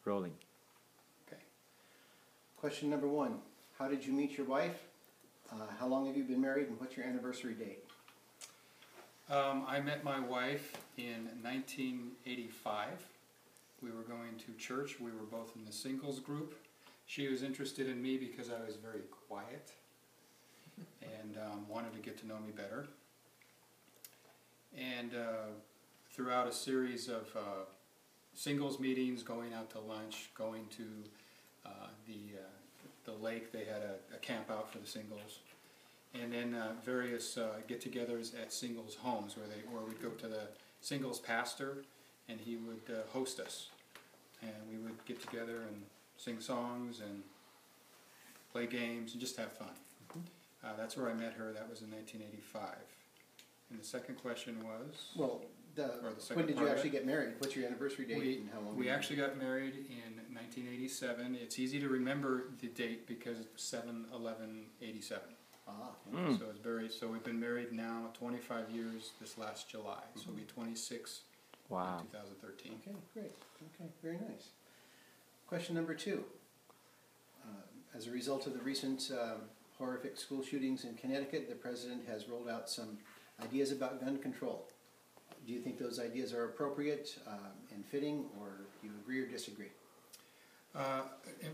rolling. Okay. Question number 1. How did you meet your wife? How long have you been married, and what's your anniversary date? I met my wife in 1985. We were going to church. We were both in the singles group. She was interested in me because I was very quiet and wanted to get to know me better. And throughout a series of singles meetings, going out to lunch, going to the lake, they had a camp out for the singles, and then various get-togethers at singles homes where we'd go to the singles pastor and he would host us, and we would get together and sing songs and play games and just have fun. That's where I met her. That was in 1985. And the second question was? Well, when did you actually get married? What's your anniversary date and how long? We actually got married in 1987. It's easy to remember the date because it's 7/11/87. Ah. So we've been married now 25 years this last July. So we'll be 26 in 2013. Okay, great. Okay, very nice. Question number 2. As a result of the recent horrific school shootings in Connecticut, the President has rolled out some ideas about gun control. Do you think those ideas are appropriate and fitting, or do you agree or disagree?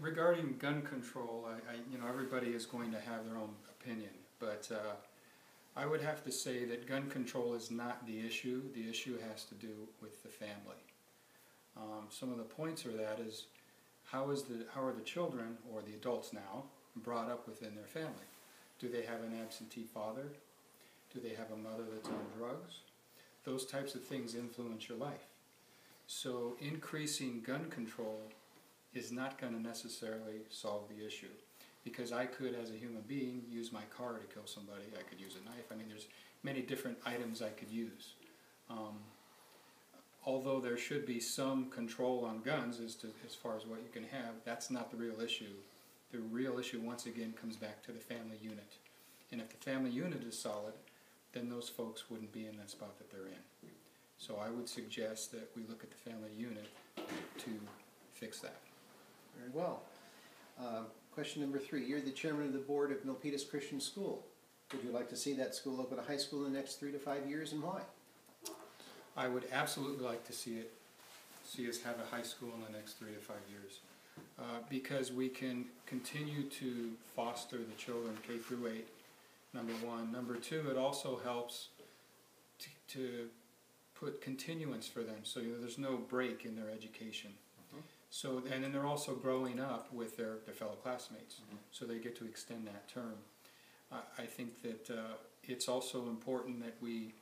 Regarding gun control, everybody is going to have their own opinion, but I would have to say that gun control is not the issue. The issue has to do with the family. Some of the points are that is, how are the children, or the adults now, brought up within their family? Do they have an absentee father? Do they have a mother that's on drugs? Those types of things influence your life. So increasing gun control is not going to necessarily solve the issue, because I could, as a human being, use my car to kill somebody. I could use a knife. I mean, there's many different items I could use. Although there should be some control on guns as far as what you can have, that's not the real issue. The real issue, once again, comes back to the family unit. And if the family unit is solid, then those folks wouldn't be in that spot that they're in. So I would suggest that we look at the family unit to fix that. Very well. Question number 3. You're the chairman of the board of Milpitas Christian School. Would you like to see that school open a high school in the next 3 to 5 years, and why? I would absolutely like to see us have a high school in the next 3 to 5 years, because we can continue to foster the children K through 8. Number 1. Number 2, it also helps to put continuance for them, so there's no break in their education. So, and then they're also growing up with their fellow classmates, so they get to extend that term. I think that it's also important that we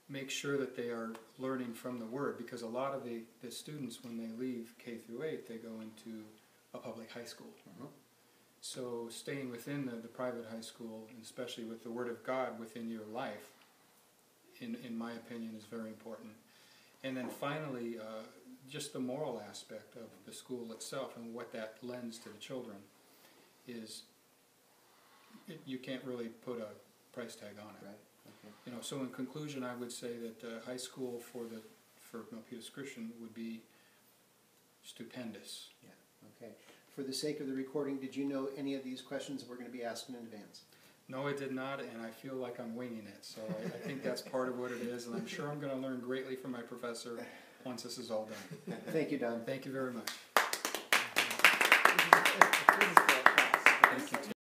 make sure that they are learning from the Word, because a lot of the students, when they leave K through 8, they go into a public high school. So staying within the private high school, and especially with the Word of God within your life, in my opinion, is very important. And then finally, just the moral aspect of the school itself and what that lends to the children is, you can't really put a price tag on it. Right. Okay. So in conclusion, I would say that high school for Milpitas Christian would be stupendous. Yeah. Okay. For the sake of the recording, did you know any of these questions were going to be asked in advance? No, I did not, and I feel like I'm winging it. So I think that's part of what it is, and I'm sure I'm going to learn greatly from my professor once this is all done. Thank you, Don. Thank you very much.